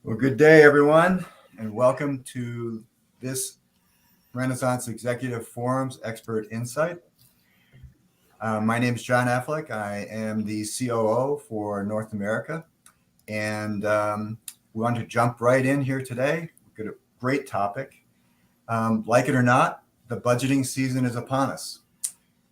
Well, good day, everyone, and welcome to this Renaissance Executive Forum's Expert Insight. My name is John Affleck. I am the COO for North America, and we want to jump right in here today. We've got a great topic. Like it or not, the budgeting season is upon us,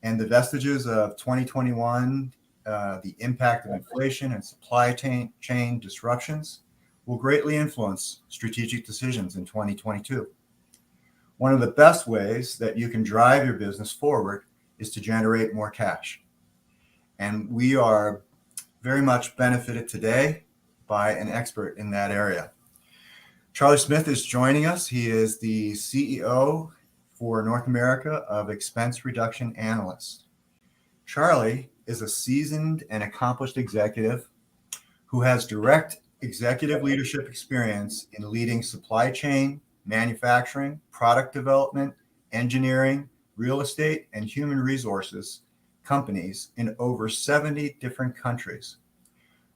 and the vestiges of 2021, the impact of inflation and supply chain disruptions will greatly influence strategic decisions in 2022. One of the best ways that you can drive your business forward is to generate more cash. And we are very much benefited today by an expert in that area. Charlie Smith is joining us. He is the CEO for North America of Expense Reduction Analyst. Charlie is a seasoned and accomplished executive who has direct executive leadership experience in leading supply chain, manufacturing, product development, engineering, real estate, and human resources companies in over 70 different countries,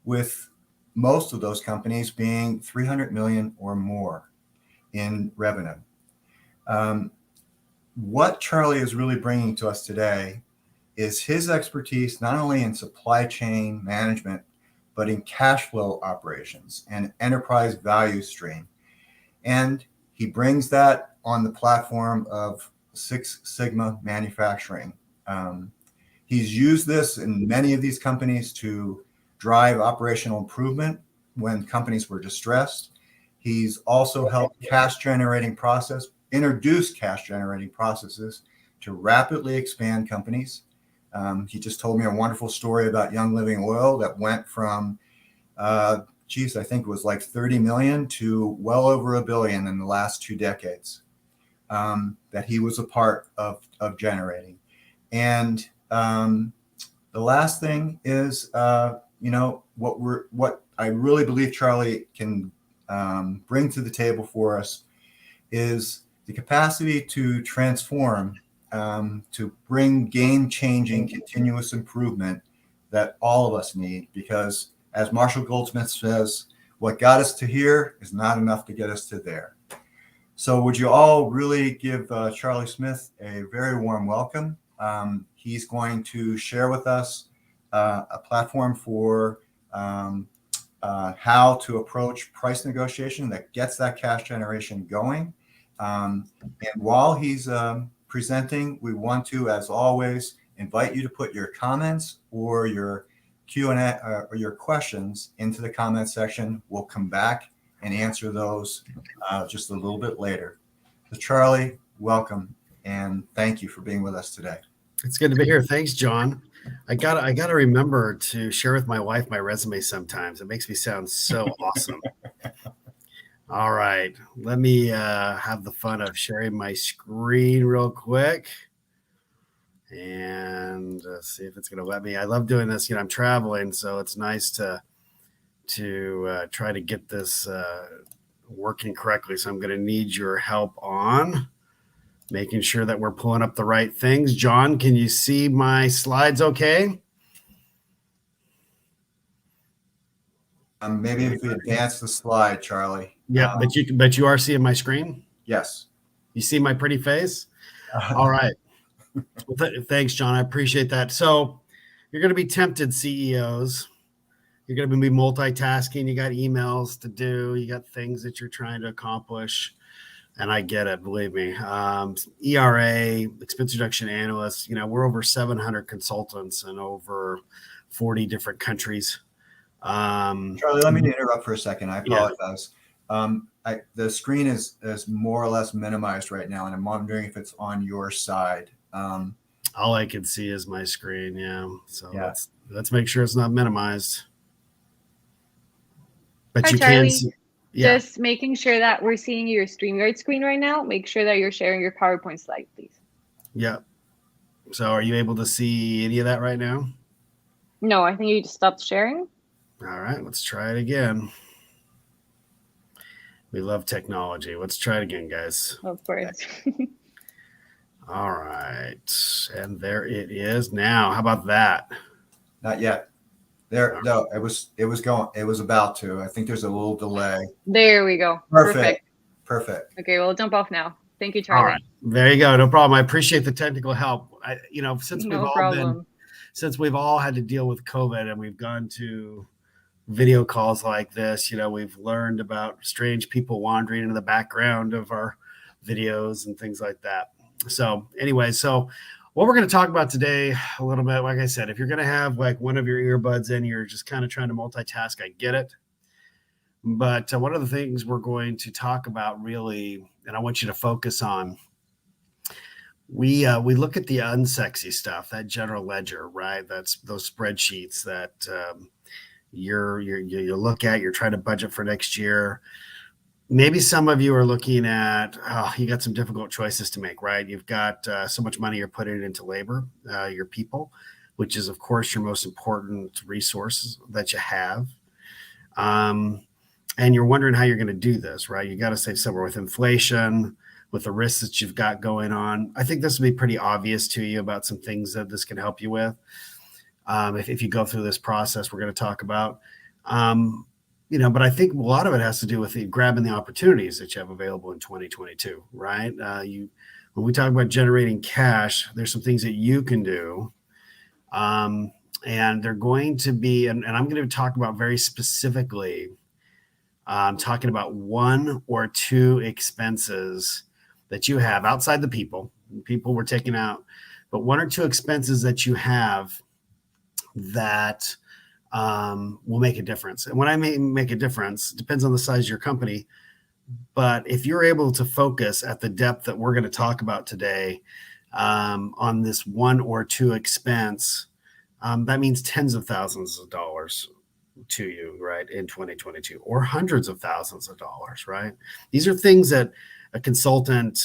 with most of those companies being 300 million or more in revenue. What Charlie is really bringing to us today is his expertise not only in supply chain management, but in cash flow operations and enterprise value stream. And he brings that on the platform of Six Sigma manufacturing. He's used this in many of these companies to drive operational improvement when companies were distressed. He's also helped introduce cash generating processes to rapidly expand companies. He just told me a wonderful story about Young Living Oil that went from, I think it was like 30 million to well over $1 billion in the last 2 decades, that he was a part of generating. And the last thing is, what I really believe Charlie can bring to the table for us is the capacity to transform, to bring game-changing continuous improvement that all of us need. Because as Marshall Goldsmith says, what got us to here is not enough to get us to there. So would you all really give Charlie Smith a very warm welcome? He's going to share with us a platform for how to approach price negotiation that gets that cash generation going. And while he's presenting, we want to, as always, invite you to put your comments or your Q&A or your questions into the comment section. We'll come back and answer those just a little bit later. So Charlie, welcome, and thank you for being with us today. It's good to be here. Thanks, John. I gotta remember to share with my wife my resume sometimes. It makes me sound so awesome. All right, let me have the fun of sharing my screen real quick, and see if it's gonna let me. I love doing this. I'm traveling, so it's nice to try to get this working correctly. So I'm gonna need your help on making sure that we're pulling up the right things. John, can you see my slides okay? Maybe if we advance the slide, Charlie. Yeah, but you are seeing my screen? Yes. You see my pretty face? All right. Well, thanks, John. I appreciate that. So you're going to be tempted, CEOs. You're going to be multitasking. You got emails to do. You got things that you're trying to accomplish. And I get it, believe me. ERA, expense reduction analysts, we're over 700 consultants in over 40 different countries. Charlie, let me interrupt for a second. I apologize. Yeah. The screen is more or less minimized right now, and I'm wondering if it's on your side. All I can see is my screen, yeah. So yeah. Let's make sure it's not minimized. But Hi, you Charlie. can see. Yeah. Just making sure that we're seeing your StreamYard screen right now. Make sure that you're sharing your PowerPoint slide, please. Yeah. So are you able to see any of that right now? No, I think you just stopped sharing. All right, let's try it again. We love technology. Let's try it again, guys. Of course. All right. And there it is now. How about that? Not yet. There, no, it was about to. I think there's a little delay. There we go. Perfect. Okay, we'll jump off now. Thank you, Charlie. All right. There you go. No problem. I appreciate the technical help. Since we've all had to deal with COVID and we've gone to video calls like this, we've learned about strange people wandering into the background of our videos and things like that. So anyway, what we're going to talk about today a little bit, like I said, if you're going to have like one of your earbuds in, you're just kind of trying to multitask, I get it. But one of the things we're going to talk about really, and I want you to focus on, we look at the unsexy stuff, that general ledger, right? That's those spreadsheets that you look at, you're trying to budget for next year. Maybe some of you are looking at, you got some difficult choices to make, right? You've got so much money you're putting into labor, your people, which is, of course, your most important resource that you have. And you're wondering how you're going to do this, right? You got to save somewhere with inflation, with the risks that you've got going on. I think this will be pretty obvious to you about some things that this can help you with. If you go through this process, we're going to talk about. But I think a lot of it has to do with grabbing the opportunities that you have available in 2022, right? When we talk about generating cash, there's some things that you can do. And they're going to be, and I'm going to talk about very specifically, talking about 1 or 2 expenses that you have outside the people we're taking out, but 1 or 2 expenses that you have that will make a difference. And when I mean make a difference, depends on the size of your company. But if you're able to focus at the depth that we're going to talk about today on this 1 or 2 expense, that means tens of thousands of dollars to you, right, in 2022, or hundreds of thousands of dollars, right? These are things that a consultant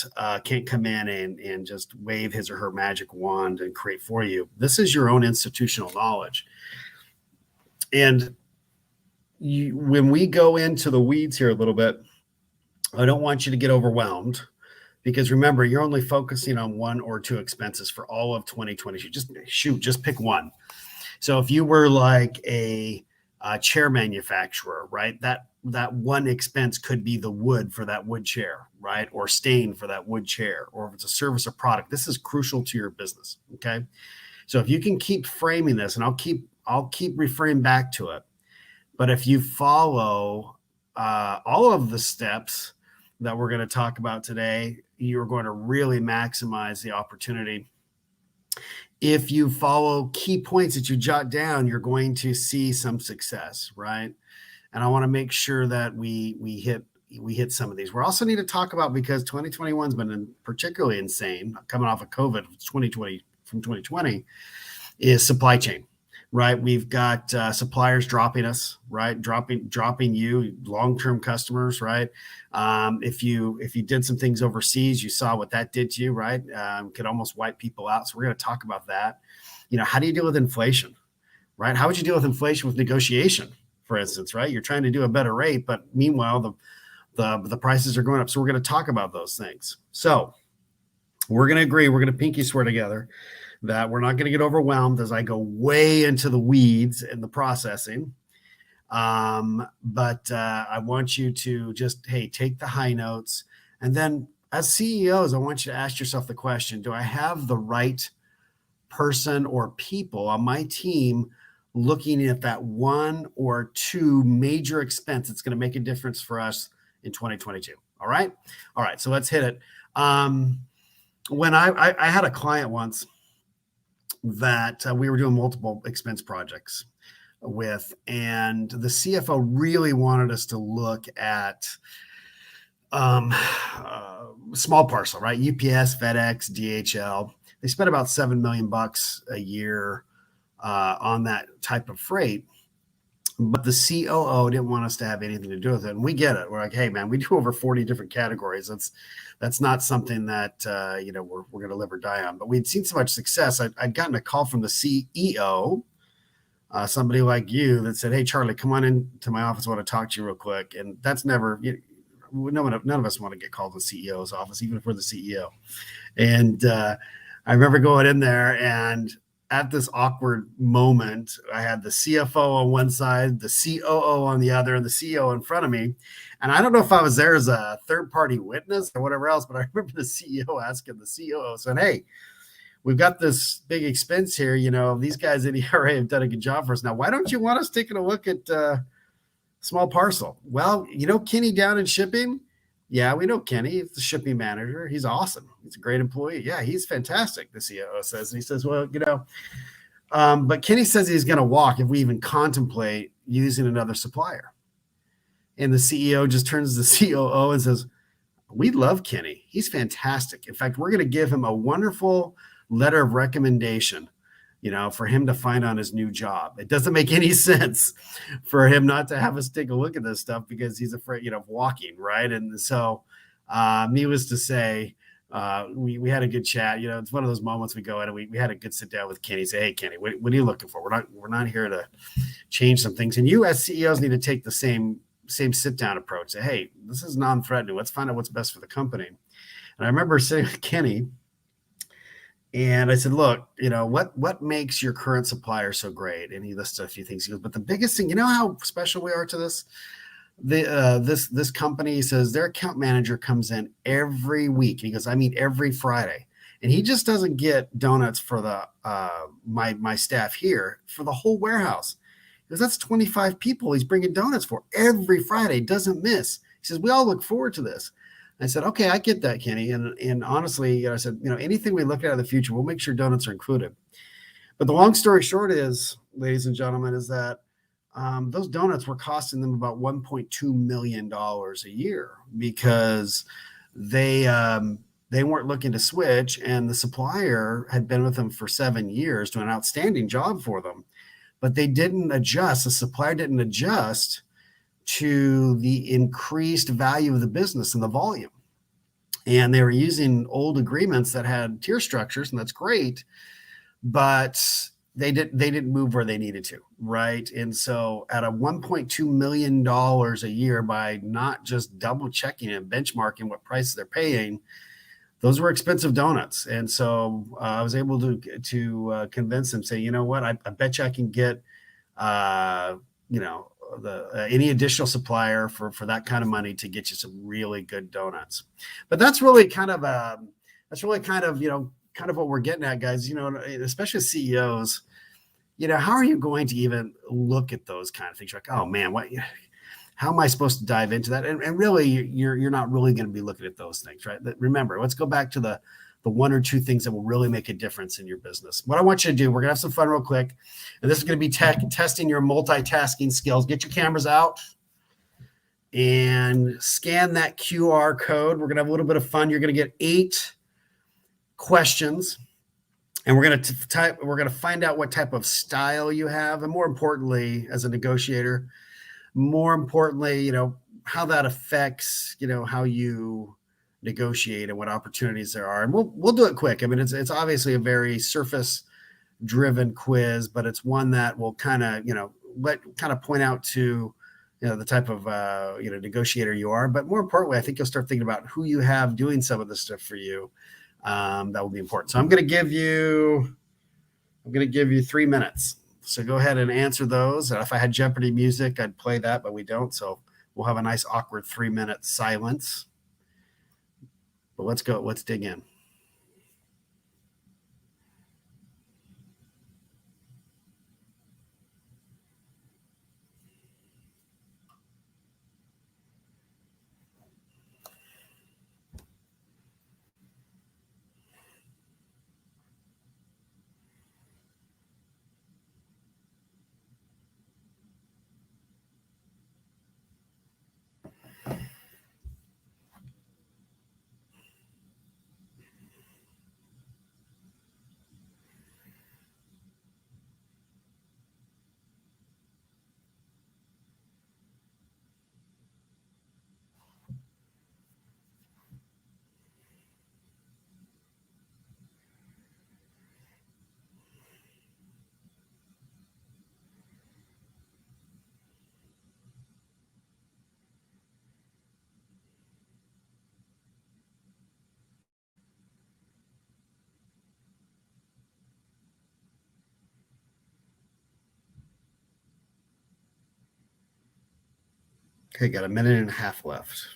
can't come in and just wave his or her magic wand and create for you. This is your own institutional knowledge. And when we go into the weeds here a little bit, I don't want you to get overwhelmed, because remember, you're only focusing on 1 or 2 expenses for all of 2022. Just pick one. So if you were like a chair manufacturer, right, that one expense could be the wood for that wood chair, right, or stain for that wood chair, or if it's a service or product. This is crucial to your business. Okay, so if you can keep framing this, and I'll keep referring back to it, but if you follow all of the steps that we're going to talk about today, you're going to really maximize the opportunity. If you follow key points that you jot down, you're going to see some success, right? And I want to make sure that we hit some of these. We also need to talk about, because 2021 has been particularly insane, coming off of COVID 2020 from 2020, is supply chain. Right, we've got suppliers dropping us, right? Dropping you, long-term customers, right? If you did some things overseas, you saw what that did to you, right? Could almost wipe people out. So we're going to talk about that. How do you deal with inflation, right? How would you deal with inflation with negotiation, for instance, right? You're trying to do a better rate, but meanwhile the prices are going up. So we're going to talk about those things. So we're going to agree. We're going to pinky swear together that we're not going to get overwhelmed as I go way into the weeds in the processing. But I want you to just, take the high notes. And then as CEOs, I want you to ask yourself the question, do I have the right person or people on my team looking at that 1 or 2 major expense that's going to make a difference for us in 2022? All right. So let's hit it. When I had a client once that we were doing multiple expense projects with, and the CFO really wanted us to look at small parcel, right? UPS, FedEx, DHL. They spent about $7 million a year on that type of freight. But the COO didn't want us to have anything to do with it. And we get it. We're like, hey, man, we do over 40 different categories. That's not something that, we're going to live or die on. But we'd seen so much success. I'd gotten a call from the CEO, somebody like you, that said, hey, Charlie, come on into my office. I want to talk to you real quick. And that's never, none of us want to get called to the CEO's office, even if we're the CEO. And I remember going in there, and at this awkward moment, I had the CFO on one side, the COO on the other, and the CEO in front of me. And I don't know if I was there as a third-party witness or whatever else, but I remember the CEO asking the COO, saying, hey, we've got this big expense here. These guys at ERA have done a good job for us. Now, why don't you want us taking a look at small parcel? Well, Kenny down in shipping? Yeah, we know Kenny. He's the shipping manager. He's awesome. He's a great employee. Yeah, he's fantastic, the COO says. And he says, well, but Kenny says he's going to walk if we even contemplate using another supplier. And the CEO just turns to the COO and says, we love Kenny. He's fantastic. In fact, we're going to give him a wonderful letter of recommendation, for him to find on his new job. It doesn't make any sense for him not to have us take a look at this stuff because he's afraid, of walking, right? And so, needless to say, we had a good chat. It's one of those moments we go in and we had a good sit down with Kenny. Say, hey, Kenny, what are you looking for? We're not here to change some things. And you as CEOs need to take the same sit down approach. Say, hey, this is non-threatening. Let's find out what's best for the company. And I remember sitting with Kenny, and I said, look, what makes your current supplier so great? And he listed a few things. He goes, but the biggest thing, how special we are to this? This company says their account manager comes in every week. He goes, I mean, every Friday. And he just doesn't get donuts for the my staff here, for the whole warehouse. He goes, that's 25 people he's bringing donuts for every Friday, doesn't miss. He says, we all look forward to this. I said, okay, I get that, Kenny. And honestly, I said, anything we look at in the future, we'll make sure donuts are included. But the long story short is, ladies and gentlemen, is that those donuts were costing them about $1.2 million a year because they weren't looking to switch, and the supplier had been with them for 7 years, doing an outstanding job for them. But they didn't adjust. The supplier didn't adjust to the increased value of the business and the volume. And they were using old agreements that had tier structures, and that's great, but they didn't move where they needed to, right? And so at a $1.2 million a year, by not just double checking and benchmarking what prices they're paying, those were expensive donuts. And so I was able to convince them, say, you know what, I bet you I can get, any additional supplier for that kind of money to get you some really good donuts. But that's really kind of what we're getting at, guys, especially CEOs, how are you going to even look at those kind of things? You're like, oh man, how am I supposed to dive into that? And really, you're not really going to be looking at those things, right? Remember, let's go back to the one or two things that will really make a difference in your business. What I want you to do, we're going to have some fun real quick. And this is going to be testing your multitasking skills. Get your cameras out and scan that QR code. We're going to have a little bit of fun. You're going to get 8 questions. And we're going to find out what type of style you have. And more importantly, as a negotiator, how that affects, how you negotiate and what opportunities there are. And we'll do it quick. I mean, it's obviously a very surface driven quiz, but it's one that will kind of point out to, the type of, negotiator you are. But more importantly, I think you'll start thinking about who you have doing some of this stuff for you. That will be important. So I'm going to give you 3 minutes. So go ahead and answer those. If I had Jeopardy music, I'd play that, but we don't. So we'll have a nice awkward 3-minute silence. But let's go. Let's dig in. Okay, got a minute and a half left.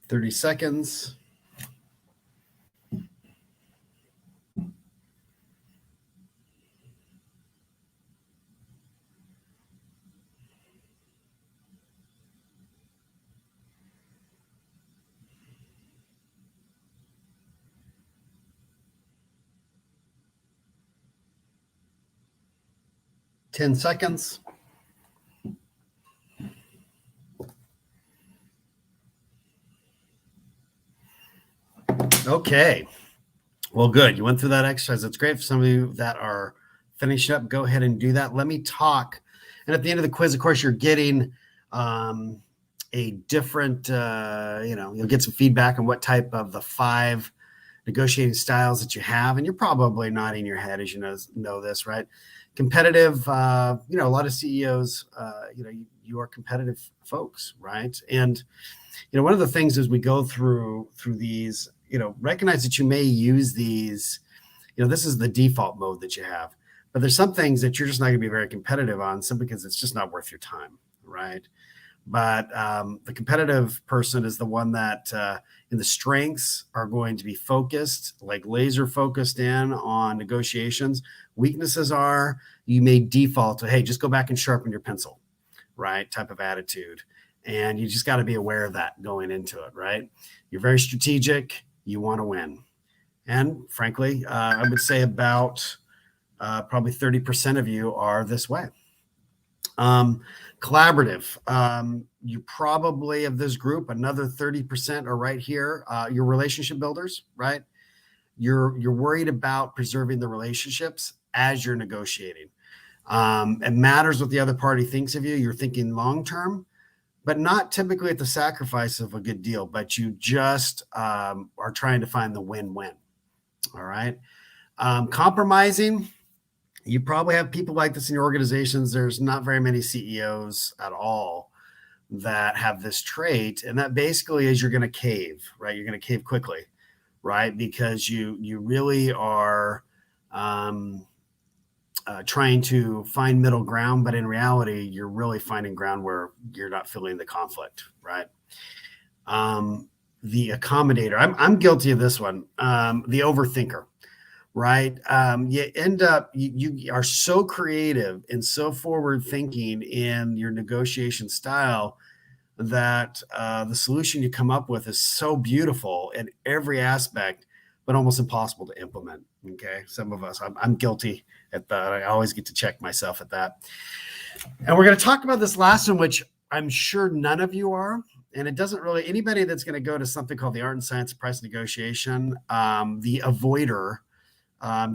Thirty seconds. Ten seconds. Okay. Well, good. You went through that exercise. That's great for some of you that are finishing up. Go ahead and do that. Let me talk. And at the end of the quiz, of course, you're getting a different, you'll get some feedback on what type of the 5 negotiating styles that you have. And you're probably nodding your head as you know this, right? competitive, a lot of CEOs, you are competitive folks, right? And, one of the things as we go through these, recognize that you may use these, this is the default mode that you have, but there's some things that you're just not going to be very competitive on simply because it's just not worth your time, right? But the competitive person is the one that in the strengths are going to be focused, like laser focused in on negotiations. Weaknesses are you may default to, hey, just go back and sharpen your pencil, right? Type of attitude. And you just got to be aware of that going into it, right? You're very strategic. You want to win. And frankly, I would say about probably 30% of you are this way. Collaborative. You probably of this group, another 30% are right here. Your relationship builders, right? You're worried about preserving the relationships as you're negotiating. It matters what the other party thinks of you. You're thinking long-term, but not typically at the sacrifice of a good deal, but you just are trying to find the win-win. All right. Compromising. You probably have people like this in your organizations. There's not very many CEOs at all that have this trait. And that basically is you're going to cave, right? You're going to cave quickly, right? Because you really are trying to find middle ground, but in reality, you're really finding ground where you're not feeling the conflict, right? The accommodator. I'm guilty of this one. The overthinker. Right. You end up, you are so creative and so forward thinking in your negotiation style that the solution you come up with is so beautiful in every aspect, but almost impossible to implement. Okay. Some of us, I'm guilty at that. I always get to check myself at that. And we're going to talk about this last one, which I'm sure none of you are. And it doesn't really, anybody that's going to go to something called the art and science of price negotiation, the avoider,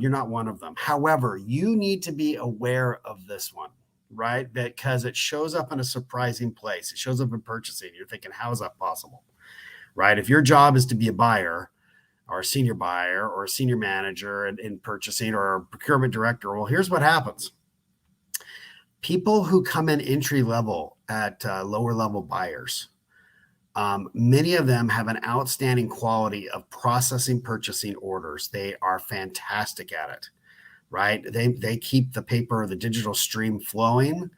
you're not one of them. However, you need to be aware of this one, right? Because it shows up in a surprising place. It shows up in purchasing. You're thinking, how is that possible, right? If your job is to be a buyer or a senior buyer or a senior manager in purchasing or a procurement director, well, here's what happens. People who come in entry level at lower level buyers, many of them have an outstanding quality of processing purchasing orders. They are fantastic at it, right? They keep the paper or the digital stream flowing.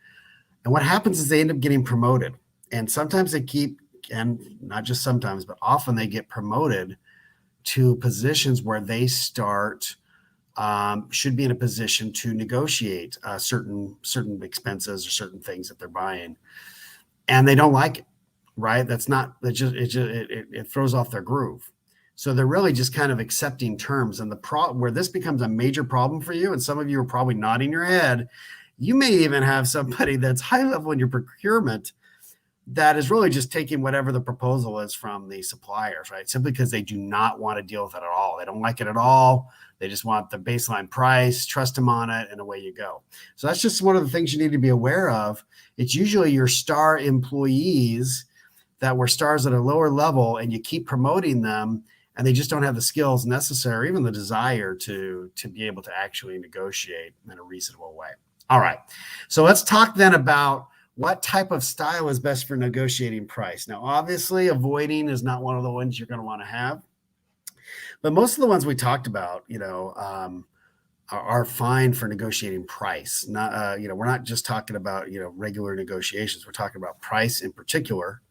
And what happens is they end up getting promoted. And sometimes and not just sometimes, but often they get promoted to positions where they should be in a position to negotiate certain expenses or certain things that they're buying. And they don't like it. Right. It throws off their groove. So they're really just kind of accepting terms. And where this becomes a major problem for you, and some of you are probably nodding your head, you may even have somebody that's high level in your procurement that is really just taking whatever the proposal is from the suppliers, right? Simply because they do not want to deal with it at all. They don't like it at all. They just want the baseline price, trust them on it, and away you go. So that's just one of the things you need to be aware of. It's usually your star employees that were stars at a lower level, and you keep promoting them, and they just don't have the skills necessary, even the desire to be able to actually negotiate in a reasonable way. All right. So let's talk then about what type of style is best for negotiating price. Now, obviously, avoiding is not one of the ones you're going to want to have, but most of the ones we talked about, are fine for negotiating price. Not, we're not just talking about, regular negotiations. We're talking about price in particular.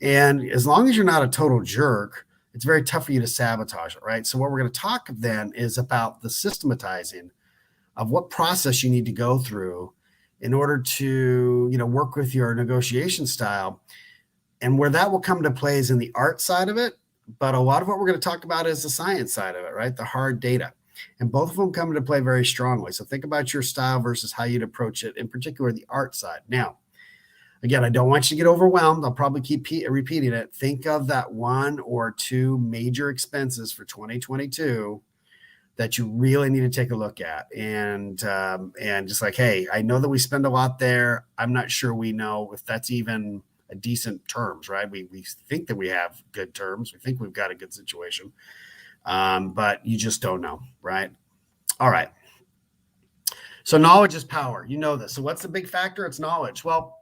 And as long as you're not a total jerk, it's very tough for you to sabotage it, right? So what we're going to talk then is about the systematizing of what process you need to go through in order to, work with your negotiation style. And where that will come to play is in the art side of it. But a lot of what we're going to talk about is the science side of it, right? The hard data. And both of them come into play very strongly. So think about your style versus how you'd approach it, in particular, the art side. Now, again, I don't want you to get overwhelmed. I'll probably keep repeating it. Think of that one or two major expenses for 2022 that you really need to take a look at. And just like, hey, I know that we spend a lot there. I'm not sure we know if that's even a decent terms, right? We think that we have good terms. We think we've got a good situation, but you just don't know, right? All right. So knowledge is power. You know this. So what's the big factor? It's knowledge. Well,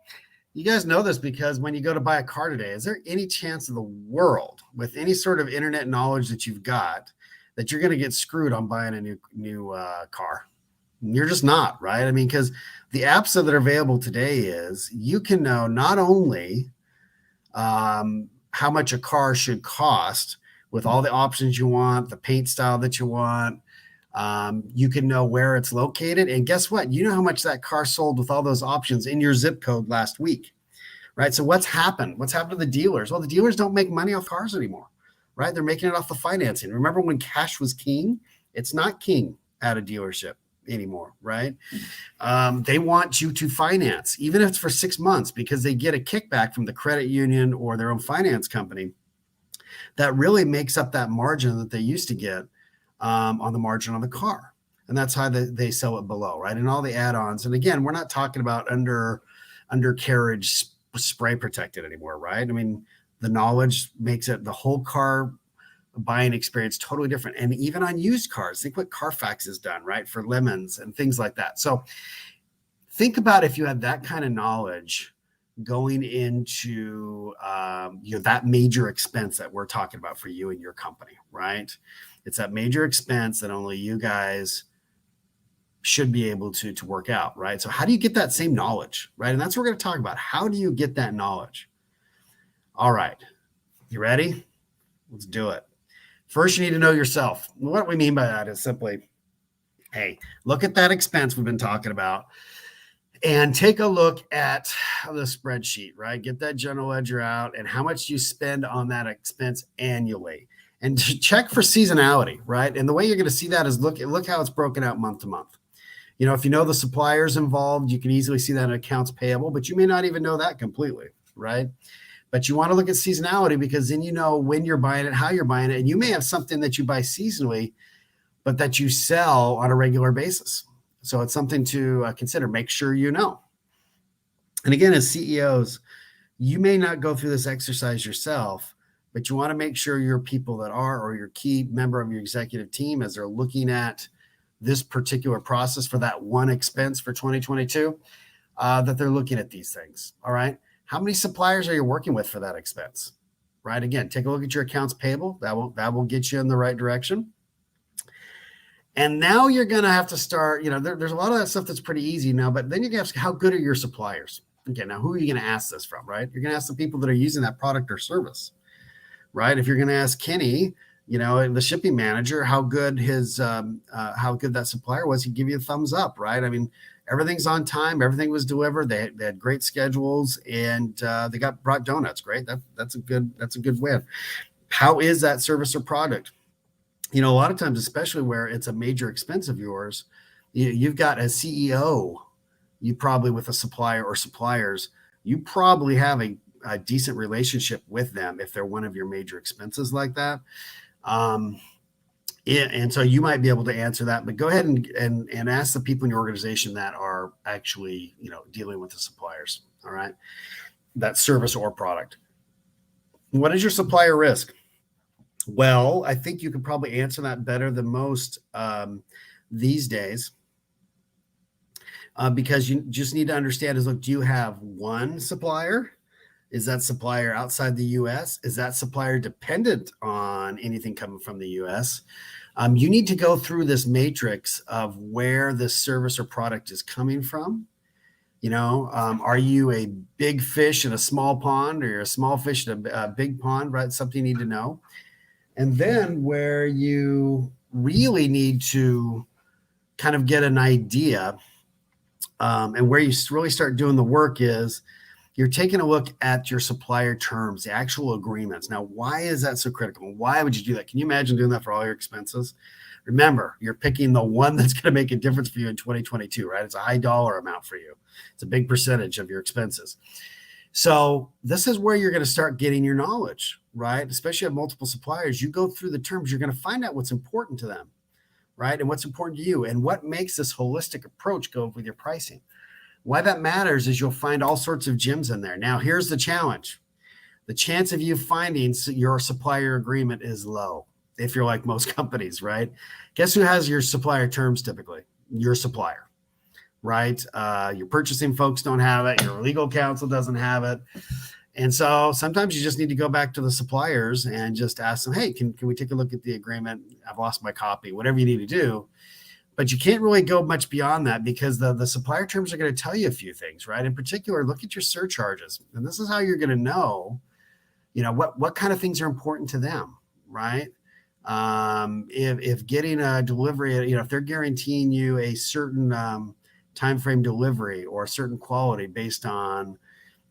you guys know this because when you go to buy a car today, is there any chance in the world with any sort of internet knowledge that you've got that you're going to get screwed on buying a new car? You're just not, right? I mean, because the apps that are available today is you can know not only how much a car should cost with all the options you want, the paint style that you want. You can know where it's located. And guess what? You know how much that car sold with all those options in your zip code last week, right? So what's happened? What's happened to the dealers? Well, the dealers don't make money off cars anymore, right? They're making it off the financing. Remember when cash was king? It's not king at a dealership anymore, right? They want you to finance, even if it's for 6 months, because they get a kickback from the credit union or their own finance company that really makes up that margin that they used to get on the margin on the car. And that's how they sell it below, right? And all the add-ons. And again, we're not talking about undercarriage spray protected anymore, right? I mean, the knowledge makes it the whole car buying experience totally different. And even on used cars, think what Carfax has done, right? For lemons and things like that. So think about if you had that kind of knowledge going into that major expense that we're talking about for you and your company, right? It's that major expense that only you guys should be able to work out, right? So how do you get that same knowledge, right? And that's what we're going to talk about. How do you get that knowledge? All right. You ready? Let's do it. First, you need to know yourself. What we mean by that is simply, hey, look at that expense we've been talking about and take a look at the spreadsheet, right? Get that general ledger out and how much you spend on that expense annually. And check for seasonality, right? And the way you're going to see that is look how it's broken out month to month. You know, if you know the suppliers involved, you can easily see that in accounts payable, but you may not even know that completely, right? But you want to look at seasonality because then you know when you're buying it, how you're buying it, and you may have something that you buy seasonally, but that you sell on a regular basis. So it's something to consider. Make sure you know. And again, as CEOs, you may not go through this exercise yourself, but you want to make sure your people that are, or your key member of your executive team, as they're looking at this particular process for that one expense for 2022, that they're looking at these things. All right. How many suppliers are you working with for that expense? Right. Again, take a look at your accounts payable. That will get you in the right direction. And now you're going to have to start, there's a lot of that stuff that's pretty easy now, but then you can ask, how good are your suppliers? Okay. Now, who are you going to ask this from, right? You're going to ask the people that are using that product or service, right? If you're going to ask Kenny, the shipping manager, how good that supplier was, he'd give you a thumbs up, right? I mean, everything's on time. Everything was delivered. They had great schedules, and they brought donuts. Great. That's a good win. How is that service or product? A lot of times, especially where it's a major expense of yours, you've got a CEO, you probably with a supplier or suppliers, you probably have a decent relationship with them if they're one of your major expenses like that. And so you might be able to answer that, but go ahead and ask the people in your organization that are actually, dealing with the suppliers. All right. That service or product. What is your supplier risk? Well, I think you can probably answer that better than most these days because you just need to understand is, look, do you have one supplier? Is that supplier outside the U.S.? Is that supplier dependent on anything coming from the U.S.? You need to go through this matrix of where the service or product is coming from. Are you a big fish in a small pond, or you're a small fish in a big pond, right? Something you need to know. And then where you really need to kind of get an idea and where you really start doing the work is you're taking a look at your supplier terms, the actual agreements. Now, why is that so critical? Why would you do that? Can you imagine doing that for all your expenses? Remember, you're picking the one that's going to make a difference for you in 2022, right? It's a high dollar amount for you. It's a big percentage of your expenses. So this is where you're going to start getting your knowledge, right? Especially at multiple suppliers. You go through the terms, you're going to find out what's important to them, right? And what's important to you and what makes this holistic approach go with your pricing. Why that matters is you'll find all sorts of gems in there. Now, here's the challenge. The chance of you finding your supplier agreement is low if you're like most companies, right? Guess who has your supplier terms typically? Your supplier. right? Your purchasing folks don't have it. Your legal counsel doesn't have it. And so sometimes you just need to go back to the suppliers and just ask them, hey, can we take a look at the agreement? I've lost my copy, whatever you need to do. But you can't really go much beyond that because the supplier terms are going to tell you a few things, right? In particular, look at your surcharges. And this is how you're going to know, what kind of things are important to them, right? If getting a delivery, if they're guaranteeing you a certain time frame delivery or a certain quality based on,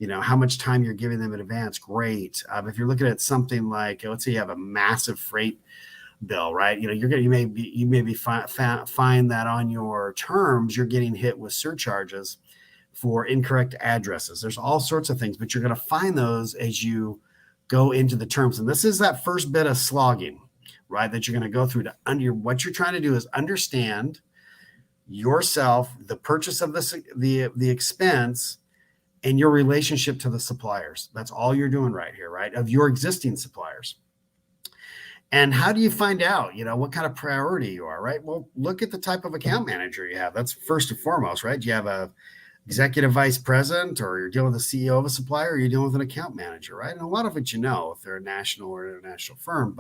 how much time you're giving them in advance, great. If you're looking at something like, let's say you have a massive freight bill, right? You may find that on your terms you're getting hit with surcharges for incorrect addresses. There's all sorts of things, but you're going to find those as you go into the terms. And this is that first bit of slogging, right? That you're going to go through what you're trying to do is understand yourself, the purchase of the expense, and your relationship to the suppliers. That's all you're doing right here, right? Of your existing suppliers. And how do you find out, what kind of priority you are, right? Well, look at the type of account manager you have. That's first and foremost, right? Do you have a executive vice president, or you're dealing with the CEO of a supplier, or you're dealing with an account manager, right? And a lot of it, if they're a national or international firm,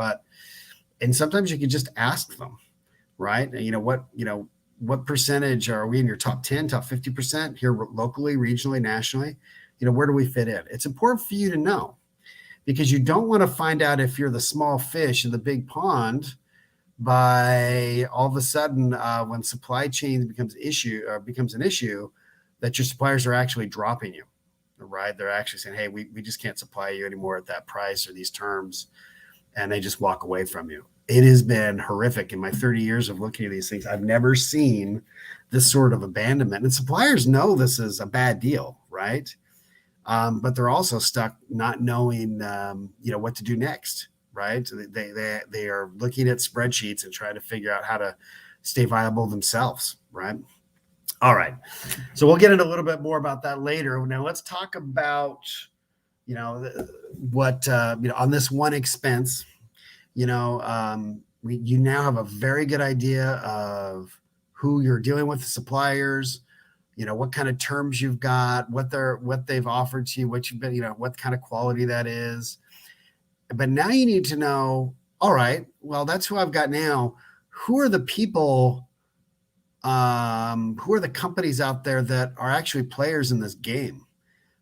and sometimes you can just ask them, right? What percentage are we in your top 10, top 50% here locally, regionally, nationally? Where do we fit in? It's important for you to know, because you don't want to find out if you're the small fish in the big pond by all of a sudden when supply chain becomes an issue, that your suppliers are actually dropping you, right? They're actually saying, hey, we just can't supply you anymore at that price or these terms, and they just walk away from you. It has been horrific in my 30 years of looking at these things. I've never seen this sort of abandonment. And suppliers know this is a bad deal, right? But they're also stuck not knowing, what to do next, right? They are looking at spreadsheets and trying to figure out how to stay viable themselves, right? All right. So we'll get into a little bit more about that later. Now let's talk about, what, on this one expense, you now have a very good idea of who you're dealing with, the suppliers, what kind of terms you've got, what they've offered to you, what you've been, what kind of quality that is. But now you need to know, all right, well, that's who I've got now. Who are the people, who are the companies out there that are actually players in this game,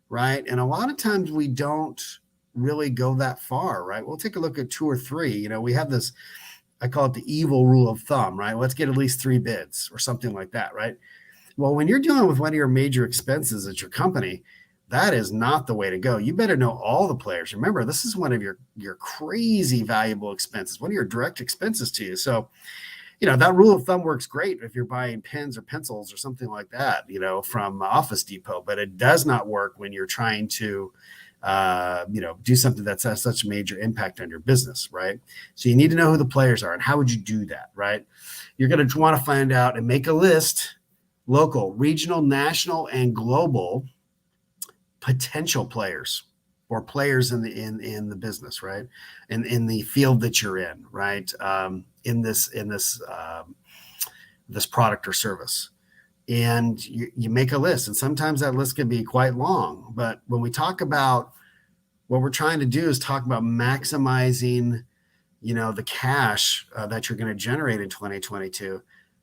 right? And a lot of times we don't really go that far, right? We'll take a look at 2 or 3. We have this, I call it the evil rule of thumb, right? Let's get at least 3 bids or something like that, right? Well, when you're dealing with one of your major expenses at your company, that is not the way to go. You better know all the players. Remember, this is one of your crazy valuable expenses, one of your direct expenses to you. So, that rule of thumb works great if you're buying pens or pencils or something like that, from Office Depot, but it does not work when you're trying to do something that has such a major impact on your business, right? So you need to know who the players are. And how would you do that, right? You're going to want to find out and make a list, local, regional, national, and global potential players or players in the business, right? And in the field that you're in, right? In this product or service. And you make a list, and sometimes that list can be quite long. But when we talk about what we're trying to do is talk about maximizing, the cash that you're going to generate in 2022,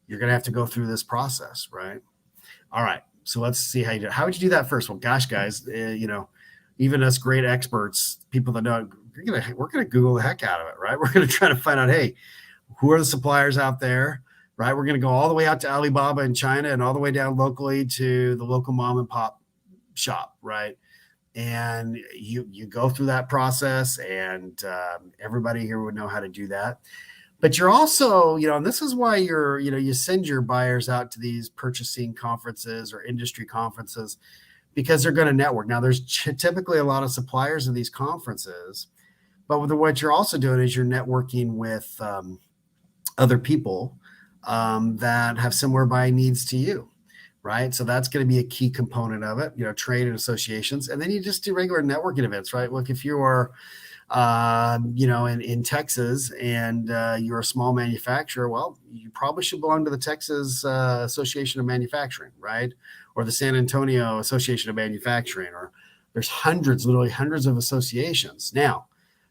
you're going to have to go through this process, right? All right. So let's see how you do it. How would you do that first? Well, gosh, guys, even us great experts, people that know, we're going to Google the heck out of it, right? We're going to try to find out, hey, who are the suppliers out there? Right, we're going to go all the way out to Alibaba in China and all the way down locally to the local mom and pop shop, right? And you go through that process, and everybody here would know how to do that. But you're also, and this is why you send your buyers out to these purchasing conferences or industry conferences, because they're going to network. Now, there's typically a lot of suppliers in these conferences, but what you're also doing is you're networking with other people that have similar buying needs to you, right? So that's going to be a key component of it, trade and associations. And then you just do regular networking events, right? Look, if you are in Texas, and you're a small manufacturer, well, you probably should belong to the Texas Association of Manufacturing, right? Or the San Antonio Association of Manufacturing, or there's literally hundreds of associations. Now,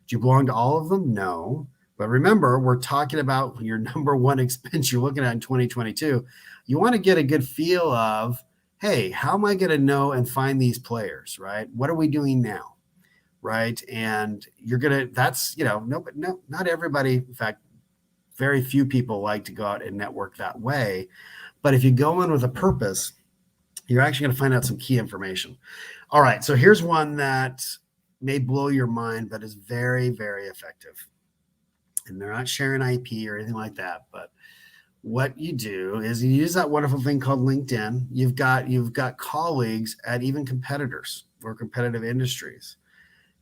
do you belong to all of them? No. But remember, we're talking about your number one expense you're looking at in 2022. You want to get a good feel of, hey, how am I going to know and find these players, right? What are we doing now? Right. And not everybody, in fact, very few people like to go out and network that way. But if you go in with a purpose, you're actually going to find out some key information. All right. So here's one that may blow your mind, but is very, very effective. And they're not sharing IP or anything like that. But what you do is you use that wonderful thing called LinkedIn. You've got colleagues at even competitors or competitive industries.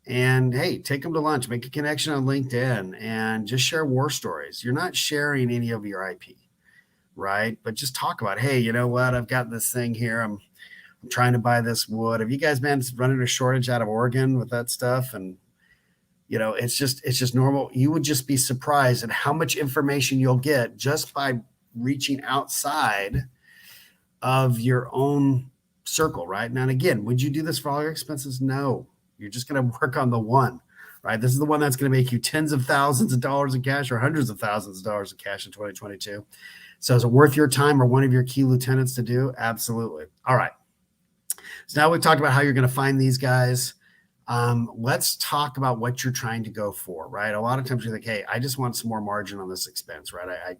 And hey, take them to lunch, make a connection on LinkedIn, and just share war stories. You're not sharing any of your IP, right? But just talk about, hey, you know what? I've got this thing here. I'm trying to buy this wood. Have you guys been running a shortage out of Oregon with that stuff? And it's just normal. You would just be surprised at how much information you'll get just by reaching outside of your own circle, right? Now, and again, would you do this for all your expenses? No. You're just going to work on the one, right? This is the one that's going to make you tens of thousands of dollars in cash or hundreds of thousands of dollars in cash in 2022. So is it worth your time or one of your key lieutenants to do? Absolutely. All right. So now we've talked about how you're going to find these guys. Let's talk about what you're trying to go for, right? A lot of times you're like, hey, I just want some more margin on this expense, right?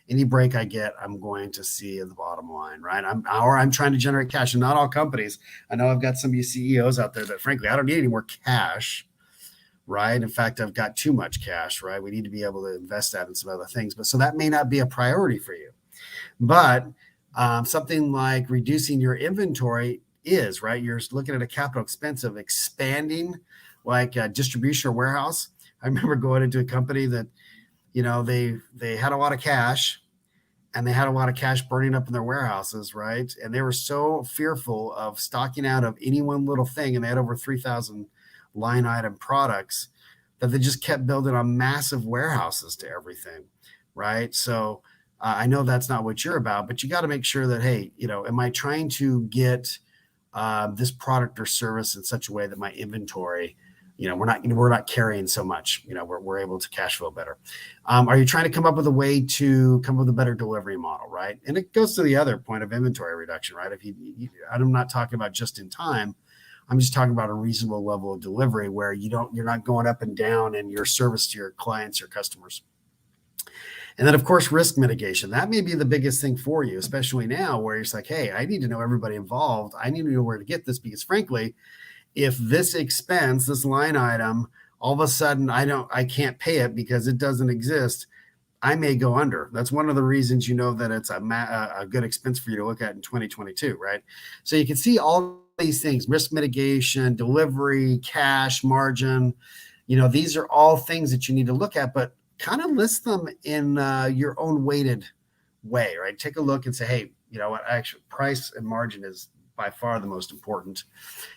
Any break I get, I'm going to see at the bottom line, right? I'm trying to generate cash, and not all companies. I know I've got some of you CEOs out there that, frankly, I don't need any more cash, right? In fact, I've got too much cash, right? We need to be able to invest that in some other things, so that may not be a priority for you. But something like reducing your inventory is, right? You're looking at a capital expense of expanding, like a distribution or warehouse. I remember going into a company that, they had a lot of cash, and they had a lot of cash burning up in their warehouses, right? And they were so fearful of stocking out of any one little thing, and they had over 3,000 line item products, that they just kept building on massive warehouses to everything, right? So I know that's not what you're about, but you got to make sure that, hey, am I trying to get this product or service in such a way that my inventory, we're not carrying so much, we're able to cash flow better. Are you trying to come up with a way to come up with a better delivery model, right? And it goes to the other point of inventory reduction, right? I'm not talking about just in time. I'm just talking about a reasonable level of delivery where you're not going up and down in your service to your clients or customers. And then, of course, risk mitigation. That may be the biggest thing for you, especially now where it's like, hey, I need to know everybody involved. I need to know where to get this, because frankly, if this expense, this line item, all of a sudden I can't pay it because it doesn't exist, I may go under. That's one of the reasons that it's a good expense for you to look at in 2022, right? So you can see all these things: risk mitigation, delivery, cash, margin. These are all things that you need to look at, but kind of list them in your own weighted way, right? Take a look and say, hey, what, actually price and margin is by far the most important.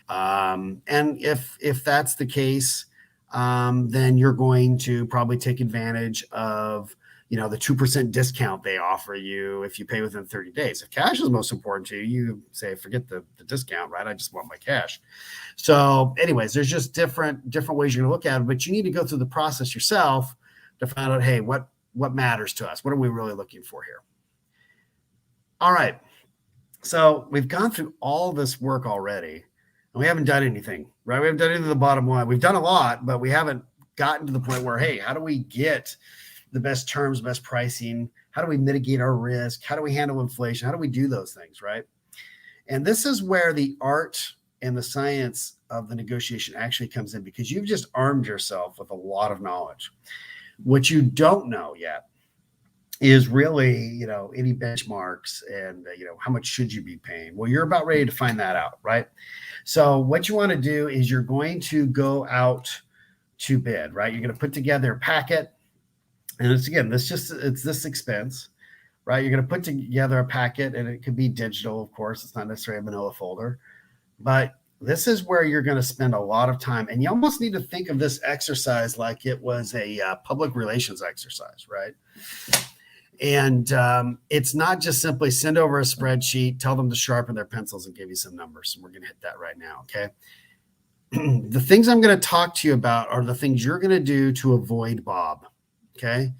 And if that's the case, then you're going to probably take advantage of, the 2% discount they offer you if you pay within 30 days. If cash is most important to you, you say, forget the discount, right? I just want my cash. So anyways, there's just different ways you're going to look at it, but you need to go through the process yourself to find out, hey, what matters to us? What are we really looking for here? All right. So we've gone through all this work already, and we haven't done anything, right? We haven't done anything to the bottom line. We've done a lot, but we haven't gotten to the point where, hey, how do we get the best terms, best pricing? How do we mitigate our risk? How do we handle inflation? How do we do those things, right? And this is where the art and the science of the negotiation actually comes in, because you've just armed yourself with a lot of knowledge. What you don't know yet is really, any benchmarks and, how much should you be paying? Well, you're about ready to find that out, right? So what you want to do is you're going to go out to bid, right? You're going to put together a packet. And it's this expense, right? You're going to put together a packet, and it could be digital, of course. It's not necessarily a manila folder, but this is where you're going to spend a lot of time. And you almost need to think of this exercise like it was a public relations exercise, right? And it's not just simply send over a spreadsheet, tell them to sharpen their pencils and give you some numbers. And we're going to hit that right now, okay? The things I'm going to talk to you about are the things you're going to do to avoid Bob, okay?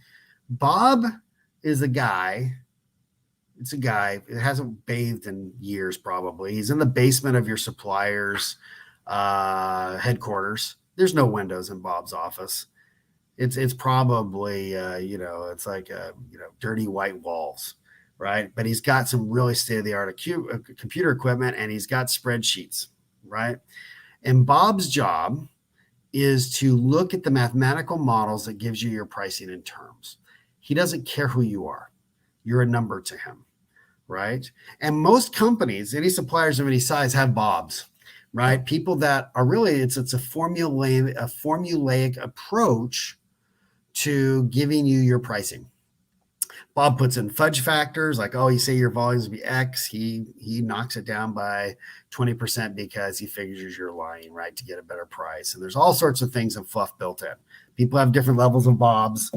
Bob is a guy. It's a guy that hasn't bathed in years, probably. He's in the basement of your supplier's headquarters. There's no windows in Bob's office. It's probably it's like dirty white walls, right? But he's got some really state-of-the-art computer equipment, and he's got spreadsheets, right? And Bob's job is to look at the mathematical models that gives you your pricing in terms. He doesn't care who you are. You're a number to him, right? And most companies, any suppliers of any size, have Bobs, right? People that are really, it's a formulaic approach to giving you your pricing. Bob puts in fudge factors like, oh, you say your volumes will be X. He knocks it down by 20% because he figures you're lying, right, to get a better price. And there's all sorts of things and fluff built in. People have different levels of Bobs,